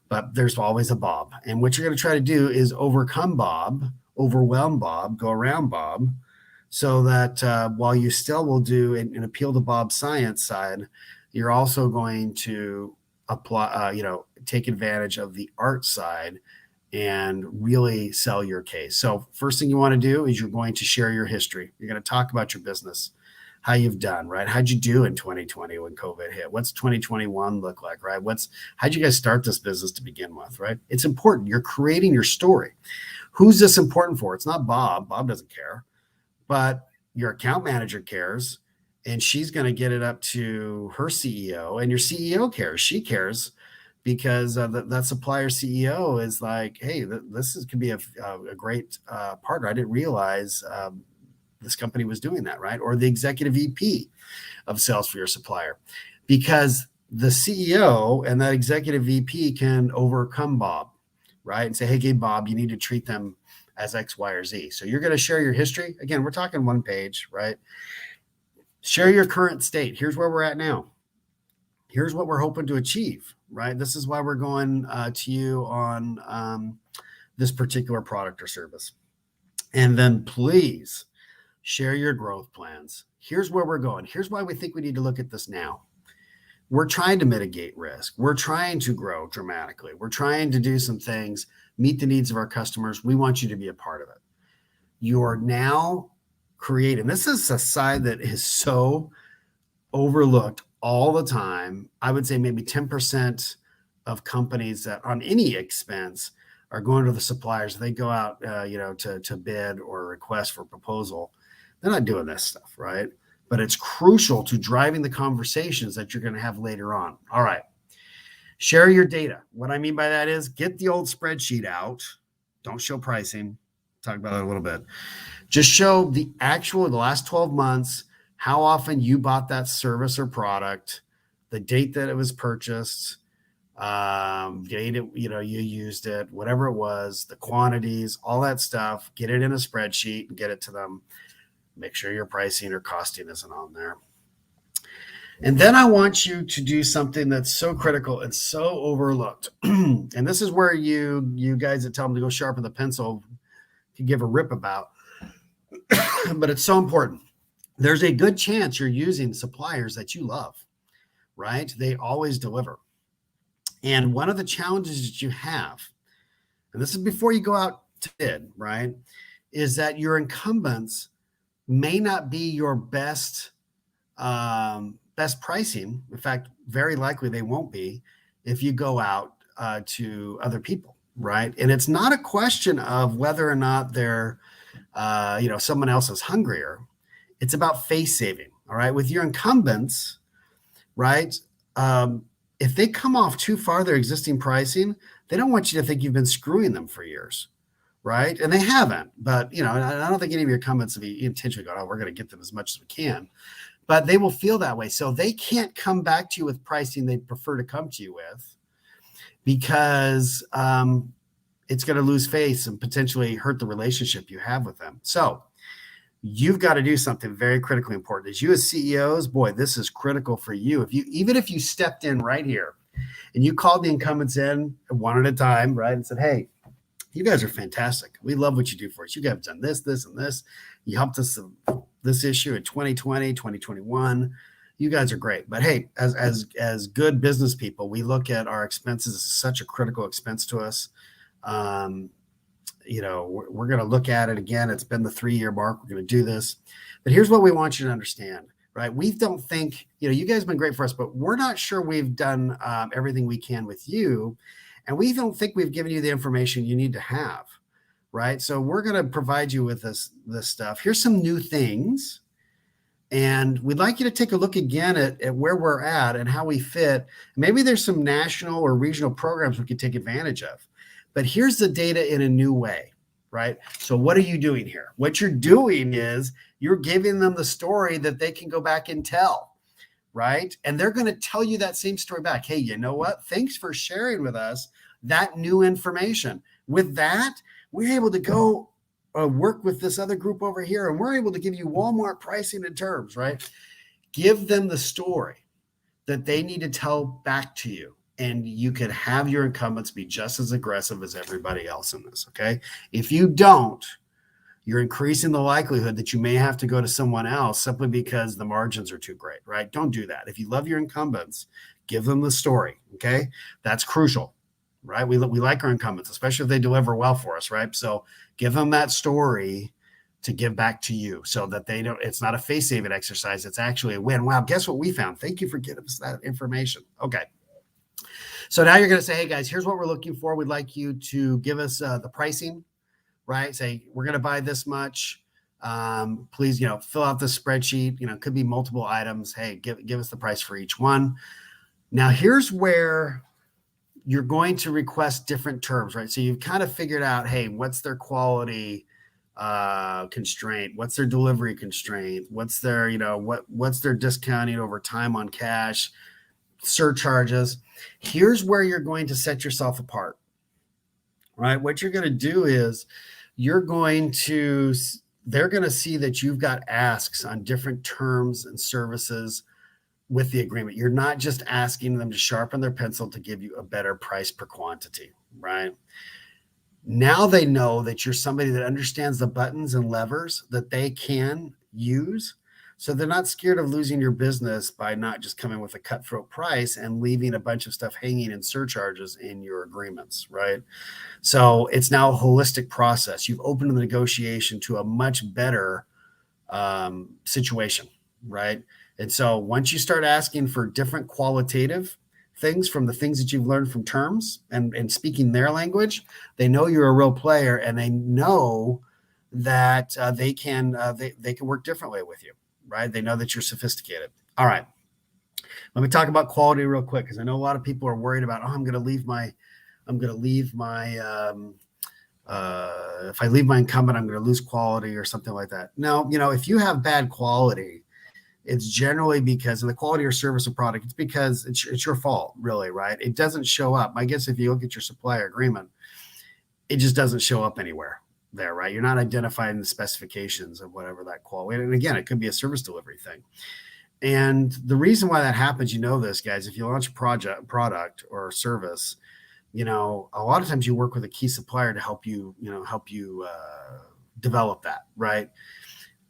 but there's always a Bob. And what you're going to try to do is overcome Bob, overwhelm Bob, go around Bob, so that while you still will do an appeal to Bob's science side, you're also going to apply, take advantage of the art side and really sell your case. So first thing you want to do is you're going to share your history. You're going to talk about your business, how you've done, right? How'd you do in 2020 when COVID hit? What's 2021 look like, right? How'd you guys start this business to begin with, right? It's important. You're creating your story. Who's this important for? It's not Bob. Bob doesn't care, but your account manager cares, and she's going to get it up to her CEO, and your CEO cares. She cares because that supplier CEO is like, hey, could be a great partner. I didn't realize this company was doing that, right? Or the executive VP of sales for your supplier, because the CEO and that executive VP can overcome Bob, right? And say, hey, Bob, you need to treat them as X, Y, or Z. So you're going to share your history. Again, we're talking one page, right? Share your current state. Here's where we're at now. Here's what we're hoping to achieve, right? This is why we're going to you on this particular product or service. And then please share your growth plans. Here's where we're going. Here's why we think we need to look at this now. We're trying to mitigate risk. We're trying to grow dramatically. We're trying to do some things, meet the needs of our customers. We want you to be a part of it. You're now creating, this is a side that is so overlooked all the time. I would say maybe 10% of companies that on any expense are going to the suppliers. They go out, to bid or request for proposal. They're not doing this stuff, right? But it's crucial to driving the conversations that you're going to have later on. All right. Share your data. What I mean by that is get the old spreadsheet out. Don't show pricing. Talk about it a little bit. Just show the last 12 months, how often you bought that service or product, the date that it was purchased, date you used it, whatever it was, the quantities, all that stuff. Get it in a spreadsheet and get it to them. Make sure your pricing or costing isn't on there. And then I want you to do something that's so critical and so overlooked. And this is where you guys that tell them to go sharpen the pencil can give a rip about. But it's so important. There's a good chance you're using suppliers that you love, right? They always deliver. And one of the challenges that you have, and this is before you go out to bid, right, is that your incumbents may not be your best pricing. In fact, very likely they won't be if you go out to other people, right? And it's not a question of whether or not they're, someone else is hungrier. It's about face saving, all right? With your incumbents, right? If they come off too far their existing pricing, they don't want you to think you've been screwing them for years, right? And they haven't. But, I don't think any of your incumbents will be intentionally going, oh, we're going to get them as much as we can. But they will feel that way. So they can't come back to you with pricing they prefer to come to you with because it's going to lose face and potentially hurt the relationship you have with them. So you've got to do something very critically important. As you as CEOs, boy, this is critical for you. Even if you stepped in right here and you called the incumbents in one at a time, right, and said, hey, you guys are fantastic. We love what you do for us. You guys have done this, this, and this. You helped us this issue in 2020, 2021. You guys are great. But hey, as good business people, we look at our expenses as such a critical expense to us. We're going to look at it again. It's been the 3-year mark. We're going to do this. But here's what we want you to understand, right? We don't think, you guys have been great for us, but we're not sure we've done everything we can with you. And we don't think we've given you the information you need to have, right? So we're going to provide you with this stuff. Here's some new things. And we'd like you to take a look again at where we're at and how we fit. Maybe there's some national or regional programs we could take advantage of. But here's the data in a new way, right? So what are you doing here? What you're doing is you're giving them the story that they can go back and tell, right? And they're going to tell you that same story back. Hey, you know what? Thanks for sharing with us that new information. With that, we're able to go work with this other group over here, and we're able to give you Walmart pricing and terms, right? Give them the story that they need to tell back to you. And you could have your incumbents be just as aggressive as everybody else in this, okay? If you don't, you're increasing the likelihood that you may have to go to someone else simply because the margins are too great, right? Don't do that. If you love your incumbents, give them the story, okay? That's crucial, right? We like our incumbents, especially if they deliver well for us, right? So give them that story to give back to you so that they don't, it's not a face-saving exercise. It's actually a win. Wow, guess what we found? Thank you for giving us that information. Okay. So now you're going to say, hey guys, here's what we're looking for. We'd like you to give us the pricing, right? Say, we're going to buy this much. Please, fill out this spreadsheet. It could be multiple items. Hey, give us the price for each one. Now here's where you're going to request different terms, right? So you've kind of figured out, hey, what's their quality constraint? What's their delivery constraint? What's their, what's their discounting over time on cash, surcharges? Here's where you're going to set yourself apart, right? What you're going to do is they're going to see that you've got asks on different terms and services with the agreement. You're not just asking them to sharpen their pencil to give you a better price per quantity, right? Now they know that you're somebody that understands the buttons and levers that they can use. So they're not scared of losing your business by not just coming with a cutthroat price and leaving a bunch of stuff hanging in surcharges in your agreements, right? So it's now a holistic process. You've opened the negotiation to a much better situation, right? And so once you start asking for different qualitative things from the things that you've learned from terms and speaking their language, they know you're a real player, and they know that they can work differently with you. Right? They know that you're sophisticated. All right. Let me talk about quality real quick, because I know a lot of people are worried about, if I leave my incumbent, I'm going to lose quality or something like that. No, if you have bad quality, it's generally because of the quality or service of product. It's because it's your fault, really, right? It doesn't show up. I guess if you look at your supplier agreement, it just doesn't show up anywhere there, right? You're not identifying the specifications of whatever that quality. And again, it could be a service delivery thing. And the reason why that happens, this, guys, if you launch a product or service, a lot of times you work with a key supplier to help you develop that, right?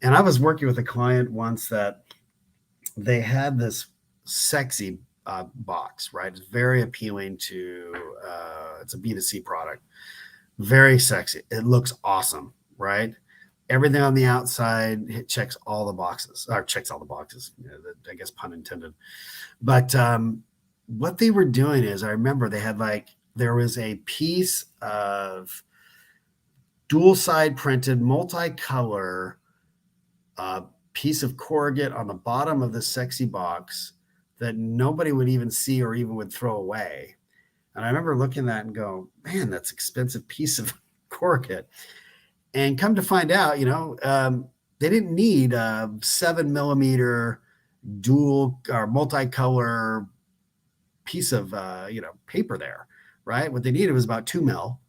And I was working with a client once that they had this sexy box, right? It's very appealing to, it's a B2C product. Very sexy. It looks awesome, right? Everything on the outside checks all the boxes. I guess pun intended. But what they were doing is, I remember they had there was a piece of dual side printed multicolor piece of corrugate on the bottom of the sexy box that nobody would even see or even would throw away. And I remember looking at that and go, man, that's an expensive piece of corrugate. And come to find out, they didn't need a 7mm dual or multicolor piece of, paper there, right? What they needed was about 2 mil,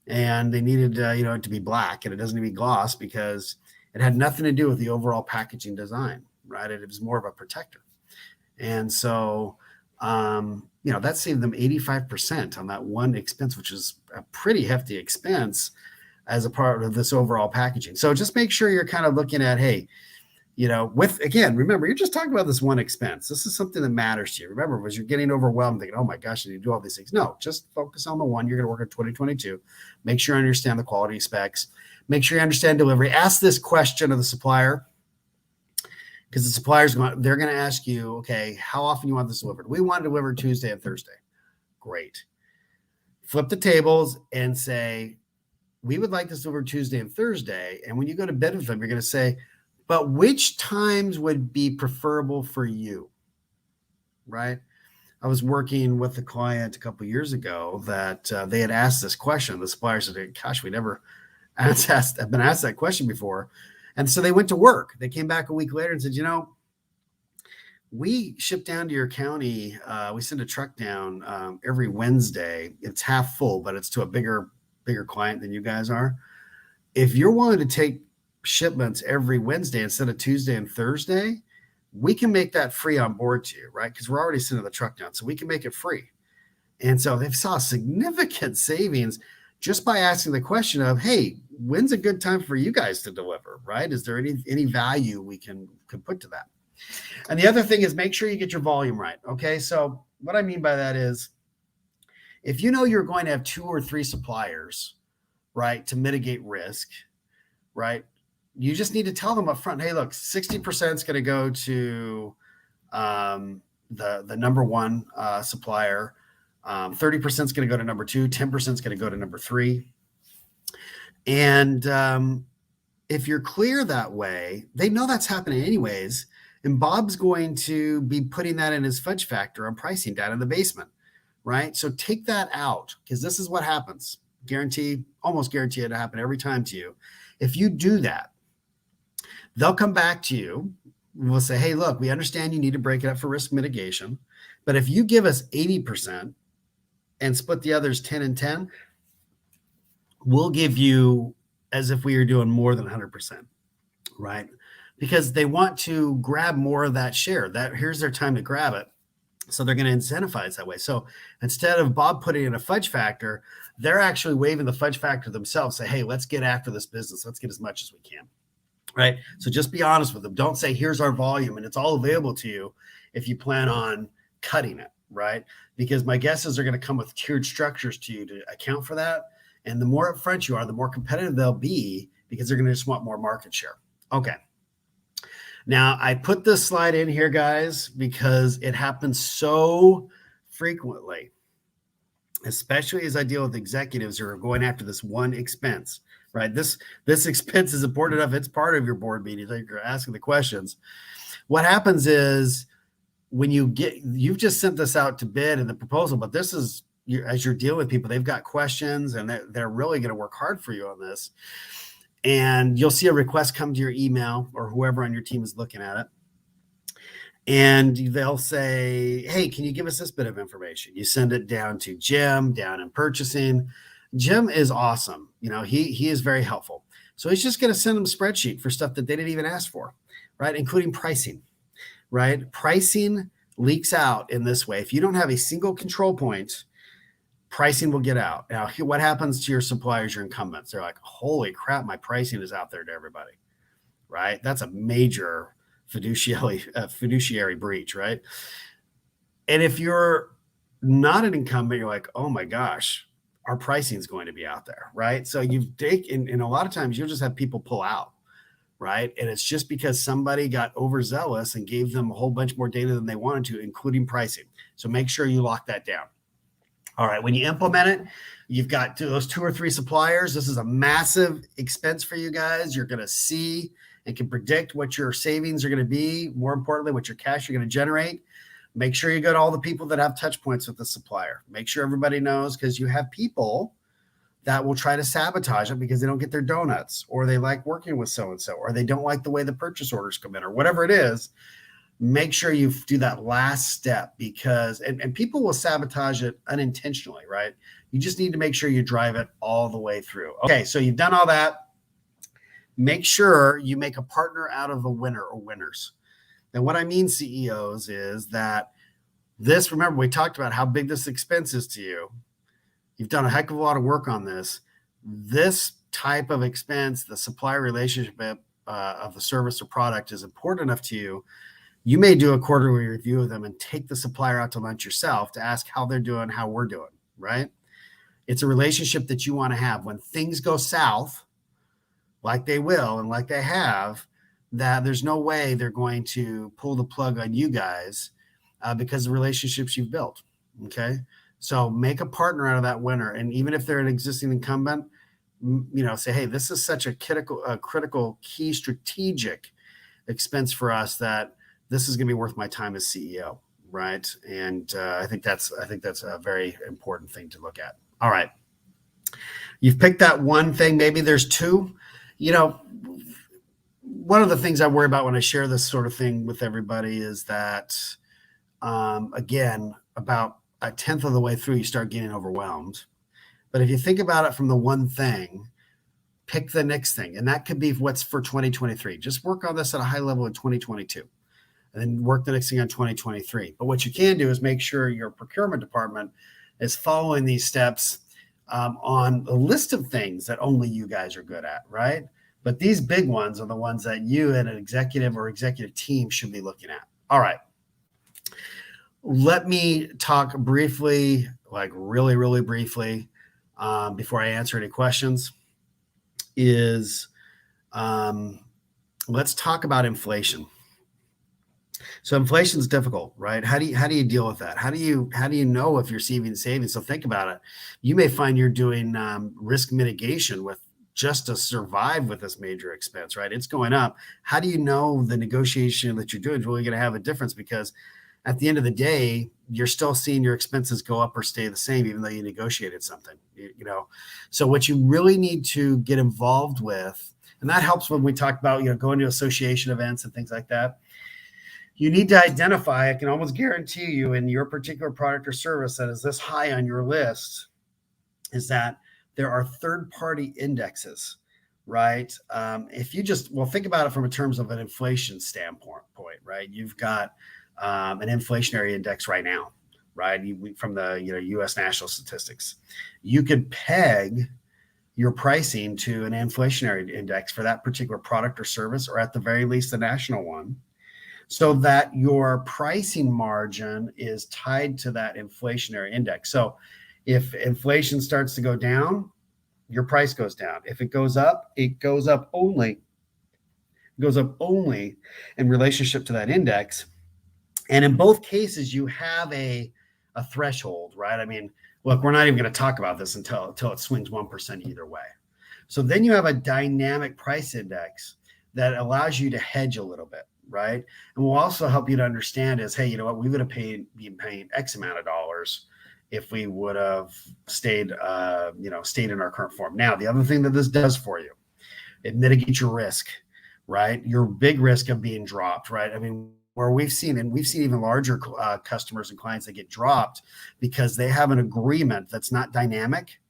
and they needed, it to be black, and it doesn't need to be gloss because It had nothing to do with the overall packaging design, right? It was more of a protector. And so, that saved them 85% on that one expense, which is a pretty hefty expense as a part of this overall packaging. So just make sure you're kind of looking at, hey, remember, you're just talking about this one expense. This is something that matters to you. Remember, as you're getting overwhelmed, thinking, oh my gosh, I need to do all these things. No, just focus on the one you're going to work in 2022. Make sure you understand the quality specs. Make sure you understand delivery. Ask this question of the supplier, because the suppliers, they're going to ask you, okay, how often you want this delivered? We want it delivered Tuesday and Thursday. Great. Flip the tables and say, we would like this delivered Tuesday and Thursday. And when you go to bid with them, you're going to say, but which times would be preferable for you, right? I was working with a client a couple of years ago that they had asked this question. The supplier said, gosh, we never have been asked that question before. And so they went to work. They came back a week later and said, we ship down to your county. We send a truck down every Wednesday. It's half full, but it's to a bigger client than you guys are. If you're willing to take shipments every Wednesday instead of Tuesday and Thursday, we can make that free on board to you, right? Because we're already sending the truck down, so we can make it free. And so they saw significant savings just by asking the question of, hey, when's a good time for you guys to deliver, right? Is there any value we can put to that? And the other thing is make sure you get your volume right, okay? So what I mean by that is, if you know you're going to have 2 or 3 suppliers, right, to mitigate risk, right, you just need to tell them up front, hey, look, 60% is going to go to the number one supplier. 30% is going to go to number 2. 10% is going to go to number 3. And if you're clear that way, they know that's happening anyways. And Bob's going to be putting that in his fudge factor on pricing down in the basement, right? So take that out, because this is what happens. Almost guarantee it to happen every time to you. If you do that, they'll come back to you. We'll say, hey, look, we understand you need to break it up for risk mitigation. But if you give us 80% and split the others 10 and 10, we'll give you as if we were doing more than 100%, right? Because they want to grab more of that share. Here's their time to grab it. So they're going to incentivize that way. So instead of Bob putting in a fudge factor, they're actually waiving the fudge factor themselves. Say, hey, let's get after this business. Let's get as much as we can, right? So just be honest with them. Don't say, here's our volume and it's all available to you if you plan on cutting it, right? Because my guess is they're going to come with tiered structures to you to account for that. And the more upfront you are, the more competitive they'll be, because they're going to just want more market share. Okay. Now, I put this slide in here, guys, because it happens so frequently, especially as I deal with executives who are going after this one expense, right? This expense is important enough. It's part of your board meeting. Like, you're asking the questions. What happens is when you've just sent this out to bid in the proposal, but this is, as you're dealing with people, they've got questions and they're really going to work hard for you on this. And you'll see a request come to your email, or whoever on your team is looking at it. And they'll say, hey, can you give us this bit of information? You send it down to Jim, down in purchasing. Jim is awesome. He is very helpful. So he's just going to send them a spreadsheet for stuff that they didn't even ask for, right? Including pricing, right? Pricing leaks out in this way. If you don't have a single control point, pricing will get out. Now, what happens to your suppliers, your incumbents? They're like, holy crap, my pricing is out there to everybody, right? That's a major fiduciary breach, right? And if you're not an incumbent, you're like, oh my gosh, our pricing is going to be out there, right? So you've taken, and a lot of times you'll just have people pull out, right? And it's just because somebody got overzealous and gave them a whole bunch more data than they wanted to, including pricing. So make sure you lock that down. All right, when you implement it, you've got those 2 or 3 suppliers. This is a massive expense for you guys. You're going to see and can predict what your savings are going to be. More importantly, what your cash you're going to generate. Make sure you go to all the people that have touch points with the supplier. Make sure everybody knows, because you have people that will try to sabotage it because they don't get their donuts, or they like working with so-and-so, or they don't like the way the purchase orders come in, or whatever it is. Make sure you do that last step, because, and people will sabotage it unintentionally, right? You just need to make sure you drive it all the way through. Okay, so you've done all that. make sure you make a partner out of a winner or winners. And what I mean, CEOs, is that remember, we talked about how big this expense is to you. You've done a heck of a lot of work on this. This type of expense, the supplier relationship of the service or product, is important enough to you. You may do a quarterly review of them and take the supplier out to lunch yourself to ask how they're doing, how we're doing, right? It's a relationship that you want to have. When things go south, like they will and like they have, that there's no way they're going to pull the plug on you guys because of the relationships you've built, okay? So make a partner out of that winner. And even if they're an existing incumbent, say, hey, this is such a critical, key strategic expense for us that this is going to be worth my time as CEO, right? And I think that's a very important thing to look at. All right, you've picked that one thing. Maybe there's two. One of the things I worry about when I share this sort of thing with everybody is that, again, about a tenth of the way through, you start getting overwhelmed. But if you think about it from the one thing, pick the next thing. And that could be what's for 2023. Just work on this at a high level in 2022 and then work the next thing on 2023. But what you can do is make sure your procurement department is following these steps on a list of things that only you guys are good at, right? But these big ones are the ones that you and an executive or executive team should be looking at. All right. Let me talk briefly, like really, really briefly, before I answer any questions, let's talk about inflation. So inflation is difficult, right? How do you deal with that? How do you know if you're receiving savings? So think about it. You may find you're doing risk mitigation with just to survive with this major expense, right? It's going up. How do you know the negotiation that you're doing is really going to have a difference? Because at the end of the day, you're still seeing your expenses go up or stay the same, even though you negotiated something, So what you really need to get involved with, and that helps when we talk about, going to association events and things like that. You need to identify, I can almost guarantee you in your particular product or service that is this high on your list, is that there are third-party indexes, right? If you think about it from in terms of an inflation standpoint, right? You've got an inflationary index right now, right? From the U.S. national statistics, you could peg your pricing to an inflationary index for that particular product or service, or at the very least, the national one, so that your pricing margin is tied to that inflationary index. So if inflation starts to go down, your price goes down. If it goes up, it goes up only in relationship to that index. And in both cases, you have a threshold, right? I mean, look, we're not even going to talk about this until it swings 1% either way. So then you have a dynamic price index that allows you to hedge a little bit, right? And will also help you to understand is, hey, you know what, we would have been paying X amount of dollars if we would have stayed in our current form. Now, the other thing that this does for you, it mitigates your risk, right? Your big risk of being dropped, right? I mean, where we've seen even larger customers and clients that get dropped because they have an agreement that's not dynamic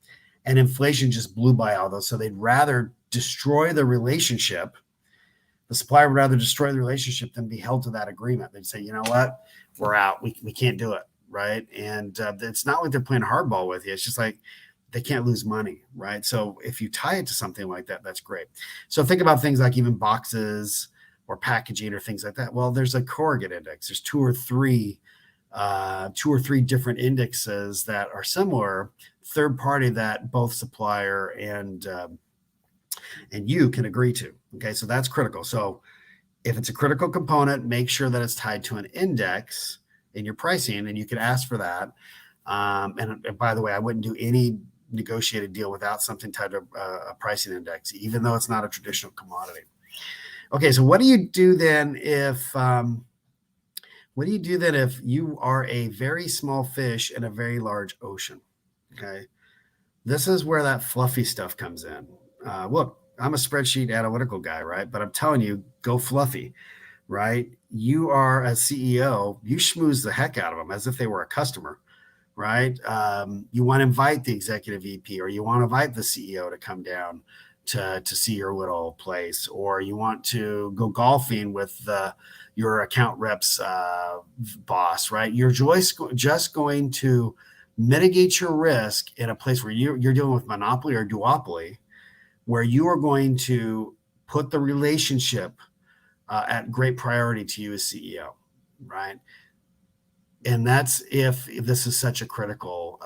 and inflation just blew by all those. So they'd rather destroy the relationship. The supplier would rather destroy the relationship than be held to that agreement. They'd say, you know what, we're out. We can't do it, right? And it's not like they're playing hardball with you. It's just like they can't lose money, right? So if you tie it to something like that, that's great. So think about things like even boxes or packaging or things like that. Well, there's a corrugate index. There's two or three different indexes that are similar, third party, that both supplier and you can agree to. Okay, so that's critical. So if it's a critical component, make sure that it's tied to an index in your pricing, and you can ask for that. And by the way, I wouldn't do any negotiated deal without something tied to a pricing index, even though it's not a traditional commodity. Okay, so what do you do then if you are a very small fish in a very large ocean? Okay, this is where that fluffy stuff comes in. Look, I'm a spreadsheet analytical guy, right? But I'm telling you, go fluffy, right? You are a CEO, you schmooze the heck out of them as if they were a customer, right? You want to invite the executive VP or you want to invite the CEO to come down to see your little place, or you want to go golfing with your account rep's boss, right? You're just going to mitigate your risk in a place where you're dealing with monopoly or duopoly, where you are going to put the relationship at great priority to you as CEO, right? And that's if this is such a critical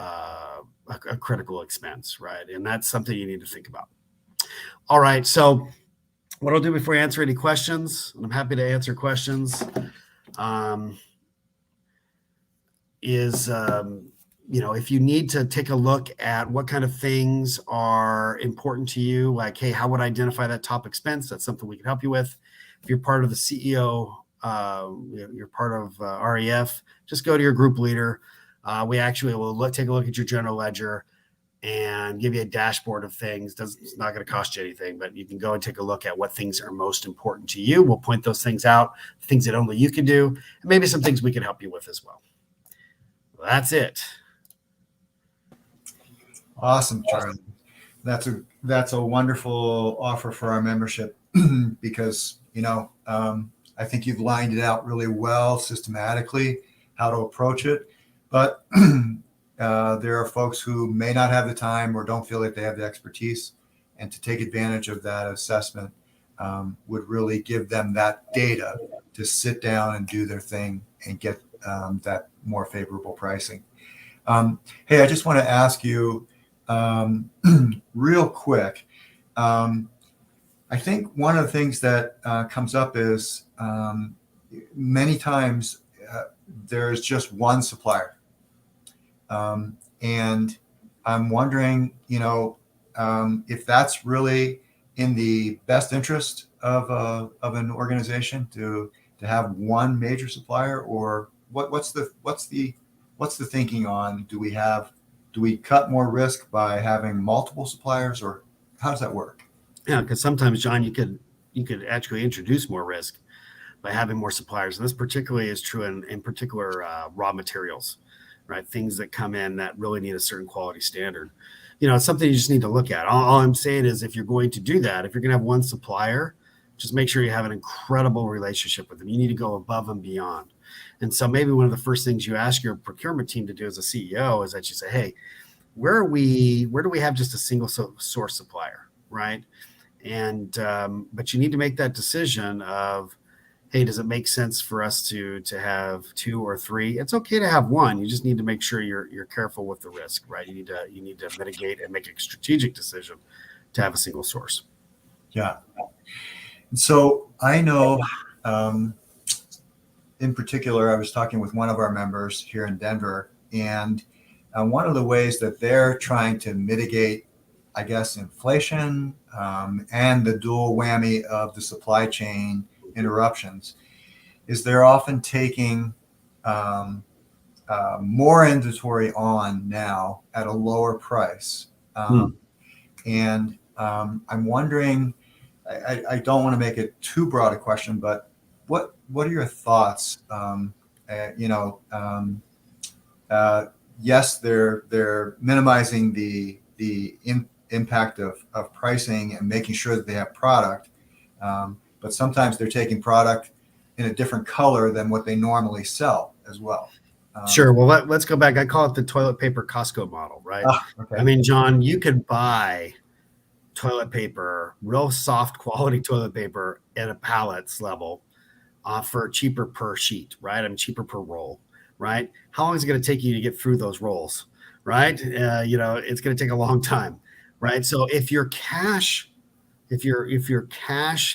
expense, right? And that's something you need to think about. All right, so what I'll do before I answer any questions, and I'm happy to answer questions, is if you need to take a look at what kind of things are important to you, like, hey, how would I identify that top expense? That's something we can help you with. If you're part of the CEO, you're part of REF, just go to your group leader. We actually will take a look at your general ledger and give you a dashboard of things. It's not going to cost you anything, but you can go and take a look at what things are most important to you. We'll point those things out, things that only you can do, and maybe some things we can help you with as well. That's it. Awesome, Charlie. That's a wonderful offer for our membership because, I think you've lined it out really well systematically, how to approach it. But there are folks who may not have the time or don't feel like they have the expertise, and to take advantage of that assessment would really give them that data to sit down and do their thing and get that more favorable pricing. Hey, I just want to ask you real quick. I think one of the things that comes up is many times there's just one supplier. And I'm wondering, if that's really in the best interest of an organization to have one major supplier, or what's the thinking on, do we cut more risk by having multiple suppliers, or how does that work? Yeah, because sometimes, John, you could actually introduce more risk by having more suppliers. And this particularly is true in particular raw materials, right? Things that come in that really need a certain quality standard. It's something you just need to look at. All I'm saying is, if you're going to do that, if you're going to have one supplier, just make sure you have an incredible relationship with them. You need to go above and beyond. And so maybe one of the first things you ask your procurement team to do as a CEO is that you say, hey, where do we have just a single source supplier, right? And but you need to make that decision of, hey, does it make sense for us to have two or three? It's okay to have one. You just need to make sure you're careful with the risk, right? You need to mitigate and make a strategic decision to have a single source. Yeah. So I know, in particular, I was talking with one of our members here in Denver, and one of the ways that they're trying to mitigate, I guess, inflation and the dual whammy of the supply chain interruptions is they're often taking more inventory on now at a lower price. And I'm wondering, I don't want to make it too broad a question, but what are your thoughts? Yes, they're minimizing the impact of pricing and making sure that they have product, but sometimes they're taking product in a different color than what they normally sell as well. Sure. Well, let's go back. I call it the toilet paper Costco model, right? Okay. I mean, John, you could buy toilet paper, real soft quality toilet paper at a pallets level for cheaper per sheet, right? I mean, cheaper per roll, right? How long is it going to take you to get through those rolls, right? It's going to take a long time, right? So if you're cash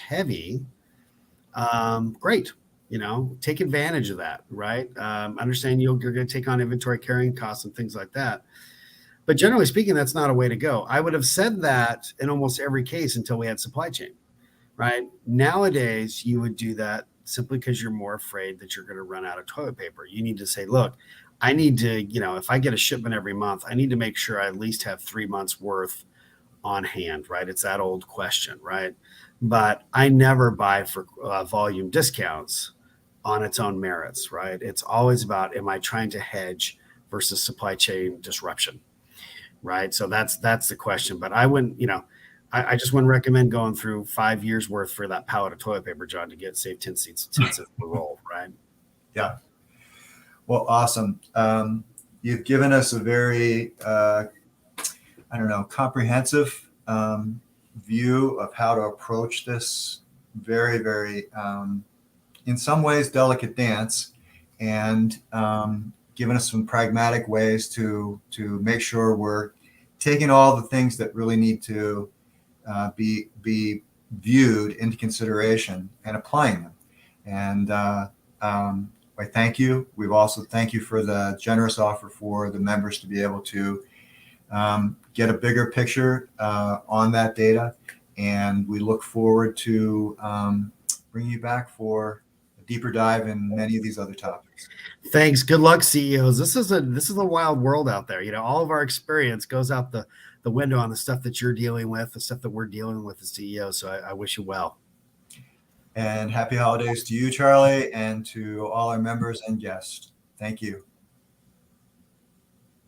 heavy, great. Take advantage of that, right? Understand you're going to take on inventory carrying costs and things like that. But generally speaking, that's not a way to go. I would have said that in almost every case until we had supply chain, right? Nowadays, you would do that simply because you're more afraid that you're going to run out of toilet paper. You need to say, look, I need to, if I get a shipment every month, I need to make sure I at least have 3 months worth on hand, right? It's that old question, right? But I never buy for volume discounts on its own merits, right? It's always about, am I trying to hedge versus supply chain disruption, right? So that's the question. But I wouldn't, I just wouldn't recommend going through 5 years worth for that pallet of toilet paper, John, to save 10 cents a roll, right? Yeah. Well, awesome. You've given us a very, comprehensive view of how to approach this very, very, in some ways, delicate dance, and given us some pragmatic ways to make sure we're taking all the things that really need to be viewed into consideration and applying them. And I thank you. We've also thank you for the generous offer for the members to be able to get a bigger picture on that data. And we look forward to bringing you back for a deeper dive in many of these other topics. Thanks. Good luck, CEOs. This is a wild world out there. All of our experience goes out the window on the stuff that you're dealing with, the stuff that we're dealing with as CEOs. So I wish you well. And happy holidays to you, Charlie, and to all our members and guests. Thank you.